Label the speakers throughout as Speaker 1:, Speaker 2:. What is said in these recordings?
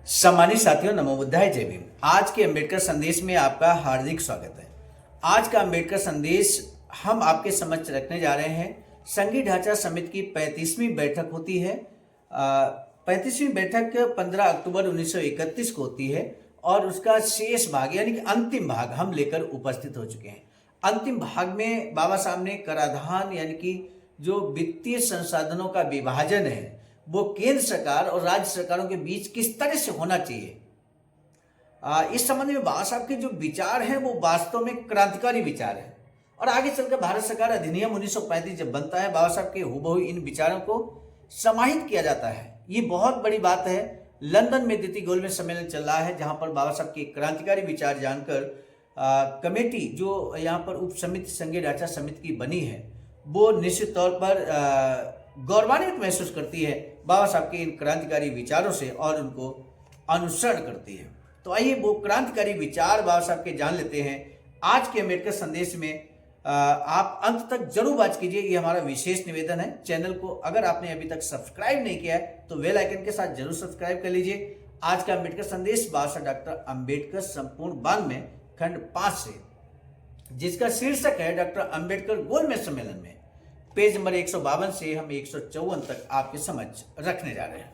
Speaker 1: सम्मानित साथियों, नमो बुद्धाय, जय भीम। आज के अंबेडकर संदेश में आपका हार्दिक स्वागत है। आज का अंबेडकर संदेश हम आपके समक्ष रखने जा रहे हैं। संघीय ढांचा समिति की 35वीं बैठक होती है। 35वीं बैठक 15 अक्टूबर 1931 को होती है और उसका शेष भाग यानी कि अंतिम भाग हम लेकर उपस्थित हो चुके हैं। अंतिम भाग में बाबा साहब ने कराधान यानी कि जो वित्तीय संसाधनों का विभाजन है वो केंद्र सरकार और राज्य सरकारों के बीच किस तरह से होना चाहिए, इस संबंध में बाबा साहब के जो विचार हैं वो वास्तव में क्रांतिकारी विचार है। और आगे चलकर भारत सरकार अधिनियम 1935 जब बनता है, बाबा साहब के हुबहू इन विचारों को समाहित किया जाता है। ये बहुत बड़ी बात है। लंदन में द्वितीय गोलमेज सम्मेलन चल रहा है, जहां पर बाबा साहब के क्रांतिकारी विचार जानकर कमेटी जो यहाँ पर उप समिति संघीय ढांचा समिति की बनी है वो निश्चित तौर पर गौरवान्वित महसूस करती है बाबा साहब के इन क्रांतिकारी विचारों से और उनको अनुसरण करती है। तो आइए वो क्रांतिकारी विचार बाबा साहब के जान लेते हैं। आज के अम्बेडकर संदेश में आप अंत तक जरूर बात कीजिए, ये हमारा विशेष निवेदन है। चैनल को अगर आपने अभी तक सब्सक्राइब नहीं किया है तो बेल आइकन के साथ जरूर सब्सक्राइब कर लीजिए। आज का अम्बेडकर संदेश बाबा साहब डॉक्टर अम्बेडकर संपूर्ण बांध में खंड 5 से, जिसका शीर्षक है डॉक्टर अम्बेडकर गोलमेज सम्मेलन में, पेज नंबर 152 से हम 154 तक आपके समक्ष रखने जा रहे हैं।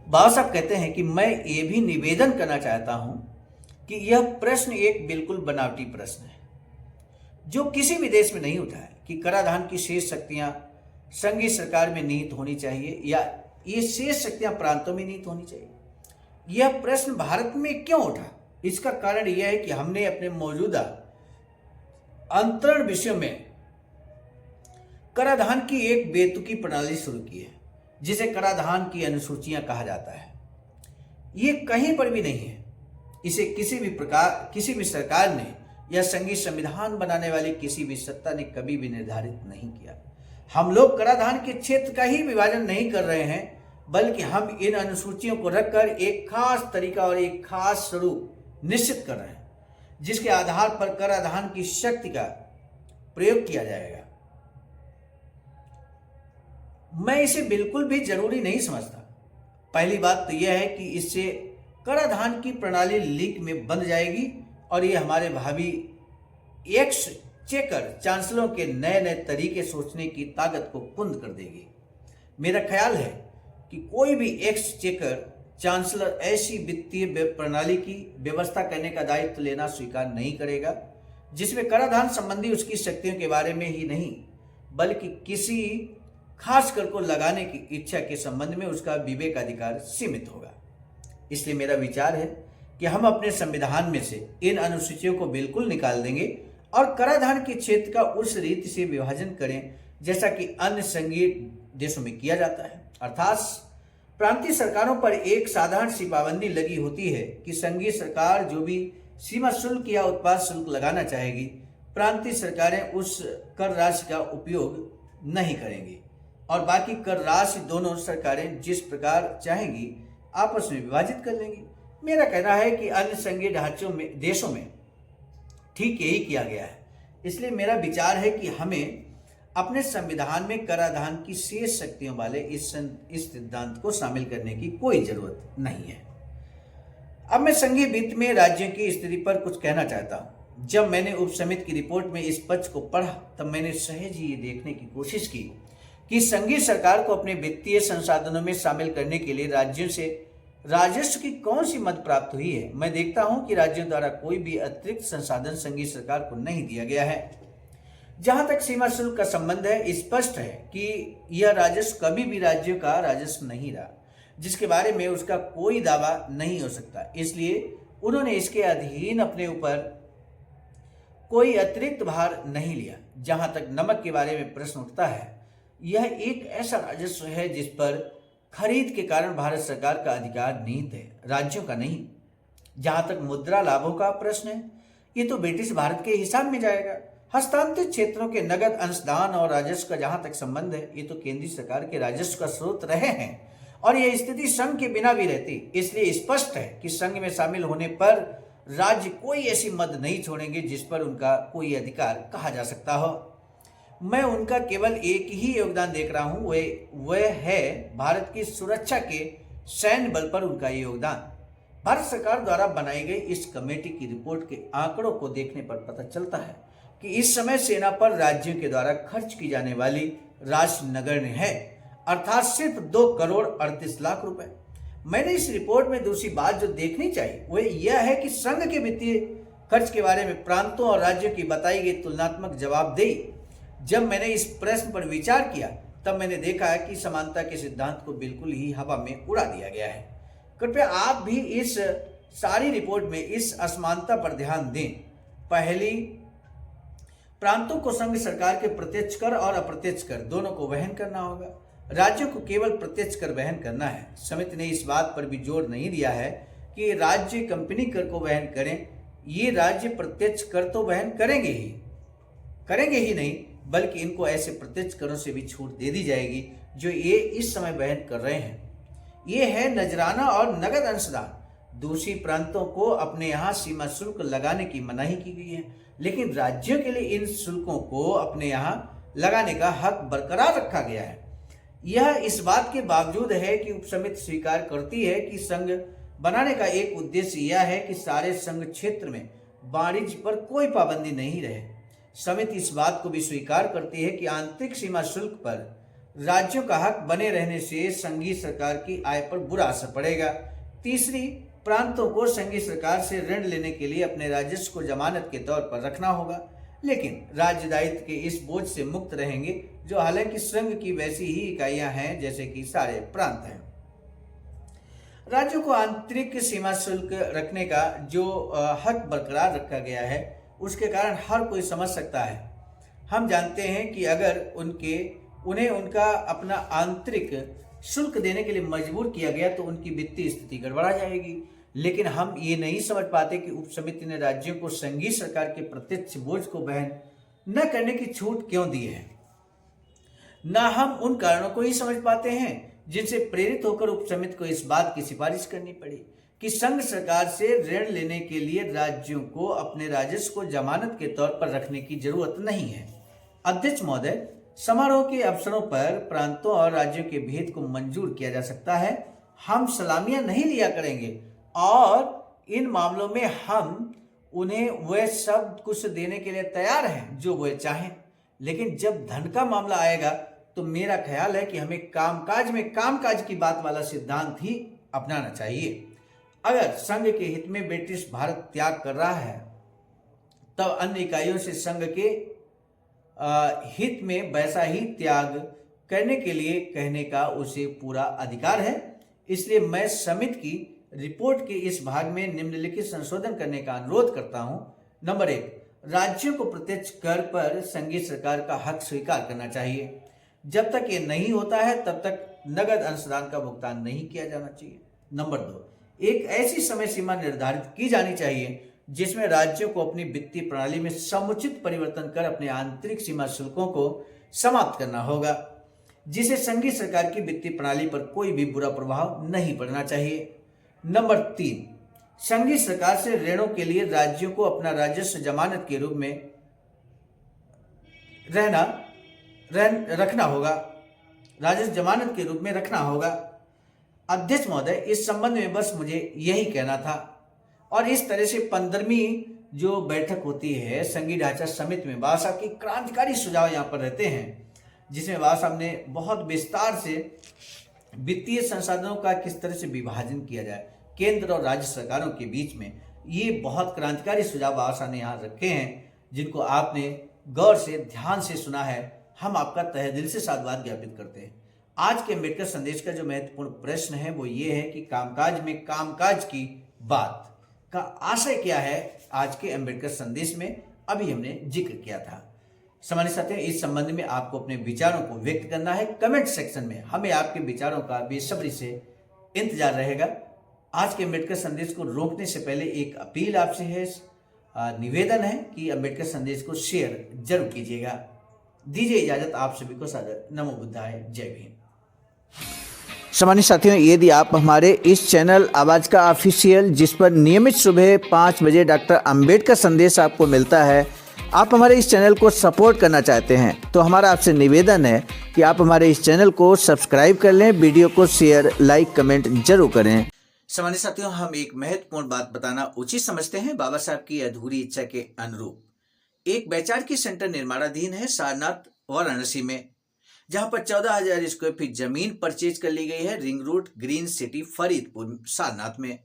Speaker 1: बाबा साहब कहते हैं कि मैं ये भी निवेदन करना चाहता हूं कि यह प्रश्न एक बिल्कुल बनावटी प्रश्न है जो किसी भी देश में नहीं उठा है कि कराधान की शेष शक्तियां संघीय सरकार में निहित होनी चाहिए या ये शेष शक्तियां प्रांतों में निहित होनी चाहिए। यह प्रश्न भारत में क्यों उठा? इसका कारण यह है कि हमने अपने मौजूदा अंतरण विषयों में कराधान की एक बेतुकी प्रणाली शुरू की है जिसे कराधान की अनुसूचियां कहा जाता है। ये कहीं पर भी नहीं है। इसे किसी भी सरकार ने या संघीय संविधान बनाने वाली किसी भी सत्ता ने कभी भी निर्धारित नहीं किया। हम लोग कराधान के क्षेत्र का ही विभाजन नहीं कर रहे हैं, बल्कि हम इन अनुसूचियों को रखकर एक खास तरीका और एक खास स्वरूप निश्चित कर रहे हैं जिसके आधार पर कराधान की शक्ति का प्रयोग किया जाएगा। मैं इसे बिल्कुल भी जरूरी नहीं समझता। पहली बात तो यह है कि इससे कराधान की प्रणाली लीक में बंद जाएगी और ये हमारे भावी एक्सचेकर चांसलरों के नए नए तरीके सोचने की ताकत को कुंद कर देगी। मेरा ख्याल है कि कोई भी एक्सचेकर चांसलर ऐसी वित्तीय प्रणाली की व्यवस्था करने का दायित्व लेना स्वीकार नहीं करेगा जिसमें कराधान संबंधी उसकी शक्तियों के बारे में ही नहीं बल्कि किसी खास कर को लगाने की इच्छा के संबंध में उसका विवेकाधिकार सीमित होगा। इसलिए मेरा विचार है कि हम अपने संविधान में से इन अनुसूचियों को बिल्कुल निकाल देंगे और कराधान के क्षेत्र का उस रीति से विभाजन करें जैसा कि अन्य संघीय देशों में किया जाता है। अर्थात प्रांतीय सरकारों पर एक साधारण सी पाबंदी लगी होती है कि संघीय सरकार जो भी सीमा शुल्क या उत्पाद शुल्क लगाना चाहेगी, प्रांतीय सरकारें उस कर राशि का उपयोग नहीं करेंगी और बाकी कर राशि दोनों सरकारें जिस प्रकार चाहेंगी आपस में विभाजित कर लेंगी। मेरा कहना है कि अन्य संघीय ढांचों में देशों में ठीक यही किया गया है। इसलिए मेरा विचार है कि हमें अपने संविधान में कराधान की शेष शक्तियों वाले इस सिद्धांत को शामिल करने की कोई जरूरत नहीं है। अब मैं संघीय वित्त में राज्यों की स्थिति पर कुछ कहना चाहता हूं। जब मैंने उप समिति की रिपोर्ट में इस पक्ष को पढ़ा तब मैंने सहज ही ये देखने की कोशिश की कि संघीय सरकार को अपने वित्तीय संसाधनों में शामिल करने के लिए राज्यों से राजस्व की कौन सी मद प्राप्त हुई है। मैं देखता हूं कि राज्यों द्वारा कोई भी अतिरिक्त संसाधन संघीय सरकार को नहीं दिया गया है। जहां तक सीमा शुल्क का संबंध है, स्पष्ट है कि यह राजस्व कभी भी राज्यों का राजस्व नहीं रहा जिसके बारे में उसका कोई दावा नहीं हो सकता। इसलिए उन्होंने इसके अधीन अपने ऊपर कोई अतिरिक्त भार नहीं लिया। जहां तक नमक के बारे में प्रश्न उठता है, यह एक ऐसा राजस्व है जिस पर खरीद के कारण भारत सरकार का अधिकार निहित है, राज्यों का नहीं। जहां तक मुद्रा लाभों का प्रश्न है, ये तो ब्रिटिश भारत के हिसाब में जाएगा। हस्तांतरित क्षेत्रों के नगद अंशदान और राजस्व का जहां तक संबंध है, ये तो केंद्रीय सरकार के राजस्व का स्रोत रहे हैं और यह स्थिति संघ के बिना भी रहती। इसलिए स्पष्ट है कि संघ में शामिल होने पर राज्य कोई ऐसी मद नहीं छोड़ेंगे जिस पर उनका कोई अधिकार कहा जा सकता हो। मैं उनका केवल एक ही योगदान देख रहा हूं, वह है भारत की सुरक्षा के सैन्य बल पर उनका योगदान। भारत सरकार द्वारा बनाई गई इस कमेटी की रिपोर्ट के आंकड़ों को देखने पर पता चलता है कि इस समय सेना पर राज्यों के द्वारा खर्च की जाने वाली राशि नगण्य है, अर्थात सिर्फ 2 करोड़ 38 लाख रुपए। मैंने इस रिपोर्ट में दूसरी बात जो देखनी चाहिए वह यह है कि संघ के वित्तीय खर्च के बारे में प्रांतों और राज्यों की बताई गई तुलनात्मक जवाबदेही। जब मैंने इस प्रश्न पर विचार किया तब मैंने देखा है कि समानता के सिद्धांत को बिल्कुल ही हवा में उड़ा दिया गया है। कृपया आप भी इस सारी रिपोर्ट में इस असमानता पर ध्यान दें। पहली, प्रांतों को संघ सरकार के प्रत्यक्ष कर और अप्रत्यक्ष कर दोनों को वहन करना होगा। राज्यों को केवल प्रत्यक्ष कर वहन करना है। समिति ने इस बात पर भी जोर नहीं दिया है कि राज्य कंपनी कर को वहन करें। ये राज्य प्रत्यक्ष कर तो वहन करेंगे ही नहीं, बल्कि इनको ऐसे प्रत्यक्ष करों से भी छूट दे दी जाएगी जो ये इस समय वहन कर रहे हैं। ये है नजराना और नगद अंशदान। दूसरी प्रांतों को अपने यहाँ सीमा शुल्क लगाने की मनाही की गई है, लेकिन राज्यों के लिए इन शुल्कों को अपने यहाँ लगाने का हक बरकरार रखा गया है। यह इस बात के बावजूद है कि उपसमिति स्वीकार करती है कि संघ बनाने का एक उद्देश्य यह है कि सारे संघ क्षेत्र में वाणिज्य पर कोई पाबंदी नहीं रहे। समिति इस बात को भी स्वीकार करती है कि आंतरिक सीमा शुल्क पर राज्यों का हक बने रहने से संघीय सरकार की आय पर बुरा असर पड़ेगा। तीसरी, प्रांतों को संघीय सरकार से ऋण लेने के लिए अपने राजस्व को जमानत के तौर पर रखना होगा, लेकिन राज्य दायित्व के इस बोझ से मुक्त रहेंगे जो हालांकि संघ की वैसी ही इकाइयां हैं जैसे कि सारे प्रांत हैं। राज्यों को आंतरिक सीमा शुल्क रखने का जो हक बरकरार रखा गया है उसके कारण हर कोई समझ सकता है। हम जानते हैं कि अगर उन्हें उनका अपना आंतरिक शुल्क देने के लिए मजबूर किया गया तो उनकी वित्तीय स्थिति गड़बड़ा जाएगी। लेकिन हम ये नहीं समझ पाते कि उपसमिति ने राज्यों को संघीय सरकार के प्रत्यक्ष बोझ को वहन न करने की छूट क्यों दी है। न हम उन कारणों को ही समझ पाते हैं जिनसे प्रेरित होकर उपसमिति को इस बात की सिफारिश करनी पड़ी कि संघ सरकार से ऋण लेने के लिए राज्यों को अपने राजस्व को जमानत के तौर पर रखने की जरूरत नहीं है। अध्यक्ष महोदय, समारोह के अवसरों पर प्रांतों और राज्यों के भेद को मंजूर किया जा सकता है। हम सलामियां नहीं लिया करेंगे और इन मामलों में हम उन्हें वह सब कुछ देने के लिए तैयार हैं जो वह चाहें, लेकिन जब धन का मामला आएगा तो मेरा ख्याल है कि हमें कामकाज में कामकाज की बात वाला सिद्धांत ही अपनाना चाहिए। अगर संघ के हित में ब्रिटिश भारत त्याग कर रहा है तब अन्य इकाइयों से संघ के हित में वैसा ही त्याग करने के लिए कहने का उसे पूरा अधिकार है। इसलिए मैं समिति की रिपोर्ट के इस भाग में निम्नलिखित संशोधन करने का अनुरोध करता हूं। नंबर 1, राज्यों को प्रत्यक्ष कर पर संघीय सरकार का हक स्वीकार करना चाहिए। जब तक ये नहीं होता है तब तक नगद अंशदान का भुगतान नहीं किया जाना चाहिए। नंबर 2, एक ऐसी समय सीमा निर्धारित की जानी चाहिए जिसमें राज्यों को अपनी वित्तीय प्रणाली में समुचित परिवर्तन कर अपने आंतरिक सीमा शुल्कों को समाप्त करना होगा, जिसे संघीय सरकार की वित्तीय प्रणाली पर कोई भी बुरा प्रभाव नहीं पड़ना चाहिए। नंबर 3, संघीय सरकार से ऋणों के लिए राज्यों को अपना राजस्व जमानत के रूप में रखना होगा, राजस्व जमानत के रूप में रखना होगा। अध्यक्ष महोदय, इस संबंध में बस मुझे यही कहना था। और इस तरह से 15वीं जो बैठक होती है संघीय ढांचा समिति में बाबा साहब की क्रांतिकारी सुझाव यहाँ पर रहते हैं, जिसमें बाबा साहब ने बहुत विस्तार से वित्तीय संसाधनों का किस तरह से विभाजन किया जाए केंद्र और राज्य सरकारों के बीच में, ये बहुत क्रांतिकारी सुझाव बाबा साहब ने यहाँ रखे हैं, जिनको आपने गौर से ध्यान से सुना है। हम आपका तहे दिल से साधुवाद ज्ञापित करते हैं। आज के अम्बेडकर संदेश का जो महत्वपूर्ण प्रश्न है वो ये है कि कामकाज में कामकाज की बात का आशय क्या है। आज के अम्बेडकर संदेश में अभी हमने जिक्र किया था। सामान्य साथियों, इस संबंध में आपको अपने विचारों को व्यक्त करना है कमेंट सेक्शन में। हमें आपके विचारों का बेसब्री से इंतजार रहेगा। आज के अम्बेडकर संदेश को रोकने से पहले एक अपील आपसे है, निवेदन है कि अम्बेडकर संदेश को शेयर जरूर कीजिएगा। दीजिए इजाजत आप सभी को सादर नमो बुद्धाय, जय भीम।
Speaker 2: सामान्य साथियों, यदि आप हमारे इस चैनल आवाज़ का ऑफिशियल, जिस पर नियमित सुबह 5 बजे डॉक्टर अंबेडकर संदेश आपको मिलता है, आप हमारे इस चैनल को सपोर्ट करना चाहते हैं तो हमारा आपसे निवेदन है कि आप हमारे इस चैनल को सब्सक्राइब कर लें, वीडियो को शेयर, लाइक, कमेंट जरूर करें।
Speaker 1: सामान्य साथियों, हम एक महत्वपूर्ण बात बताना उचित समझते हैं। बाबा साहब की अधूरी इच्छा के अनुरूप एक वैचारिकी सेंटर निर्माणाधीन है सारनाथ वाराणसी में, जहां पर 14,000 स्क्वायर फीट जमीन परचेज कर ली गई है ring road green city Faridpur Sarnath में।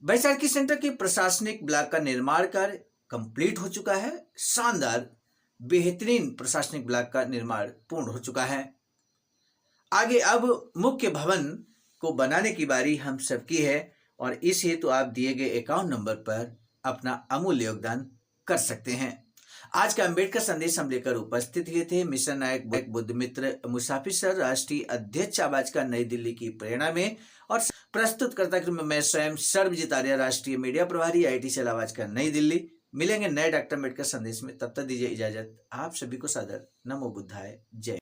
Speaker 1: वैचारिकी सेंटर के प्रशासनिक ब्लॉक का निर्माण कार्य कंप्लीट हो चुका है। शानदार बेहतरीन प्रशासनिक ब्लॉक का निर्माण पूर्ण हो चुका है। आगे अब मुख्य भवन को बनाने की बारी हम सबकी है और इस हेतु आप दिए गए अकाउंट नंबर पर अपना अमूल्य योगदान कर सकते हैं। आज का अंबेडकर संदेश हम लेकर उपस्थित हुए थे मिशन नायक बुद्धमित्र मुसाफिर सर, राष्ट्रीय अध्यक्ष आवाज का नई दिल्ली की प्रेरणा में, और प्रस्तुतकर्ता क्रम में मैं स्वयं सर्वजीत आर्य, राष्ट्रीय मीडिया प्रभारी, IIT सेल आवाज का नई दिल्ली। मिलेंगे नए डॉक्टर अम्बेडकर संदेश में, तब तक दीजिए इजाजत। आप सभी को सादर नमो बुद्धाय, जय।